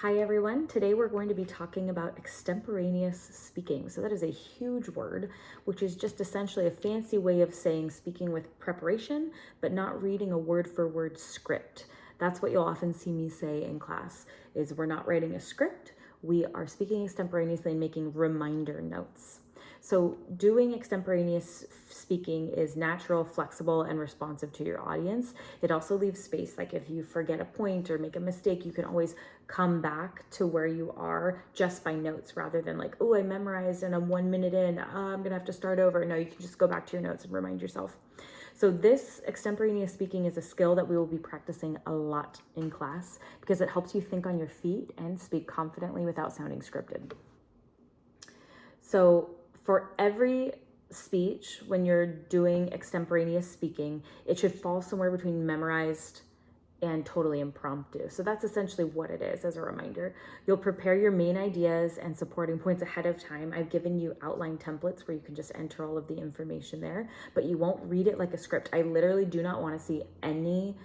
Hi everyone, today we're going to be talking about extemporaneous speaking. So that is a huge word, which is just essentially a fancy way of saying speaking with preparation, but not reading a word for word script. That's what you'll often see me say in class, is we're not writing a script, we are speaking extemporaneously and making reminder notes. So doing extemporaneous speaking is natural, flexible, and responsive to your audience. It also leaves space, like if you forget a point or make a mistake, you can always come back to where you are just by notes rather than like, oh, I memorized and I'm 1 minute in, I'm gonna have to start over. No, you can just go back to your notes and remind yourself. So this extemporaneous speaking is a skill that we will be practicing a lot in class because it helps you think on your feet and speak confidently without sounding scripted. So for every speech, when you're doing extemporaneous speaking, it should fall somewhere between memorized and totally impromptu. So that's essentially what it is as a reminder. You'll prepare your main ideas and supporting points ahead of time. I've given you outline templates where you can just enter all of the information there, but you won't read it like a script. I literally do not want to see any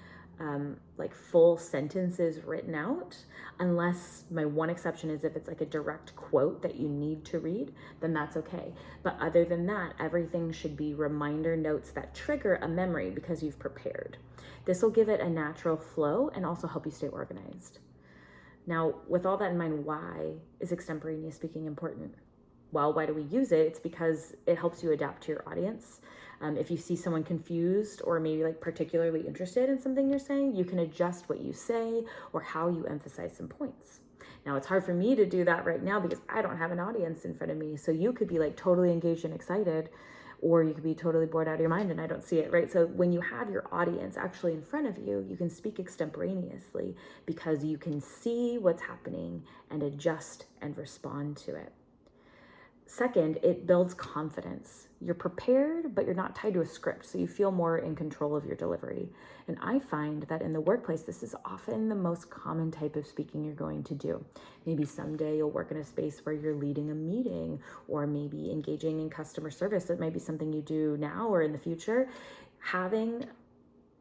like full sentences written out, unless my one exception is if it's like a direct quote that you need to read, then that's okay. But other than that, everything should be reminder notes that trigger a memory because you've prepared. This will give it a natural flow and also help you stay organized. Now, with all that in mind, why is extemporaneous speaking important? Well, why do we use it? It's because it helps you adapt to your audience. If you see someone confused or maybe like particularly interested in something you're saying, you can adjust what you say or how you emphasize some points. Now, it's hard for me to do that right now because I don't have an audience in front of me. So you could be like totally engaged and excited, or you could be totally bored out of your mind and I don't see it, right? So when you have your audience actually in front of you, you can speak extemporaneously because you can see what's happening and adjust and respond to it. Second, it builds confidence. You're prepared, but you're not tied to a script, so you feel more in control of your delivery. And I find that in the workplace, this is often the most common type of speaking you're going to do. Maybe someday you'll work in a space where you're leading a meeting or maybe engaging in customer service. That might be something you do now or in the future. Having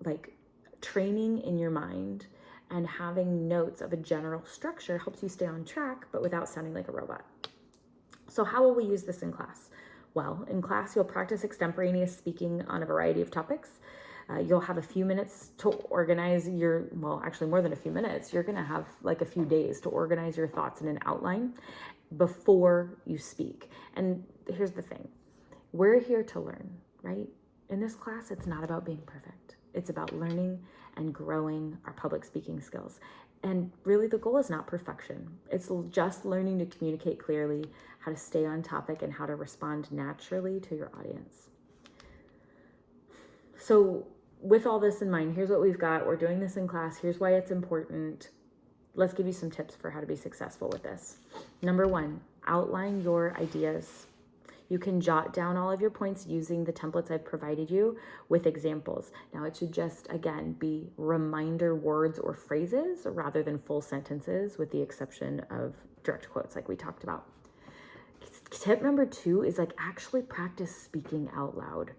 like training in your mind and having notes of a general structure helps you stay on track, but without sounding like a robot. So how will we use this in class? Well, in class, you'll practice extemporaneous speaking on a variety of topics. You'll have a few minutes to organize actually more than a few minutes. You're gonna have like a few days to organize your thoughts in an outline before you speak. And here's the thing, we're here to learn, right? In this class, it's not about being perfect. It's about learning and growing our public speaking skills. And really the goal is not perfection. It's just learning to communicate clearly, how to stay on topic, and how to respond naturally to your audience. So with all this in mind, here's what we've got. We're doing this in class. Here's why it's important. Let's give you some tips for how to be successful with this. Number one, outline your ideas. You can jot down all of your points using the templates I've provided you with examples. Now it should just, again, be reminder words or phrases rather than full sentences, with the exception of direct quotes like we talked about. Tip number two is like actually practice speaking out loud.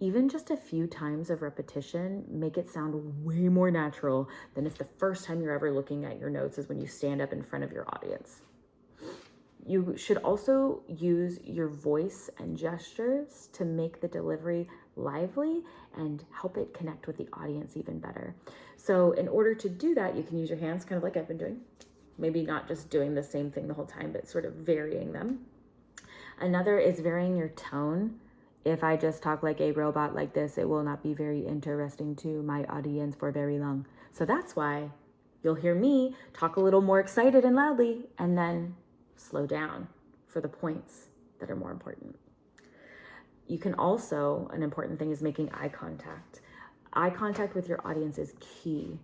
Even just a few times of repetition make it sound way more natural than if the first time you're ever looking at your notes is when you stand up in front of your audience. You should also use your voice and gestures to make the delivery lively and help it connect with the audience even better. So in order to do that, you can use your hands, kind of like I've been doing. Maybe not just doing the same thing the whole time, but sort of varying them. Another is varying your tone. If I just talk like a robot like this, it will not be very interesting to my audience for very long. So that's why you'll hear me talk a little more excited and loudly, and then slow down for the points that are more important. You can also, an important thing is making eye contact. Eye contact with your audience is key.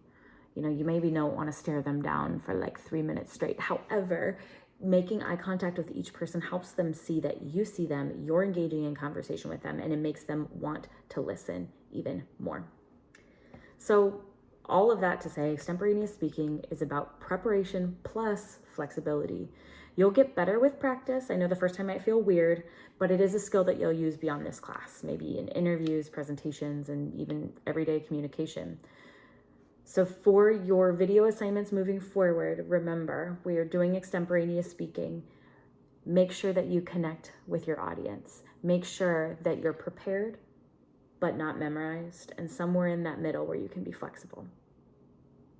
You maybe don't want to stare them down for like 3 minutes straight. However, making eye contact with each person helps them see that you see them, you're engaging in conversation with them, and it makes them want to listen even more. So all of that to say, extemporaneous speaking is about preparation plus flexibility. You'll get better with practice. I know the first time might feel weird, but it is a skill that you'll use beyond this class, maybe in interviews, presentations, and even everyday communication. So for your video assignments moving forward, remember, we are doing extemporaneous speaking. Make sure that you connect with your audience. Make sure that you're prepared, but not memorized, and somewhere in that middle where you can be flexible.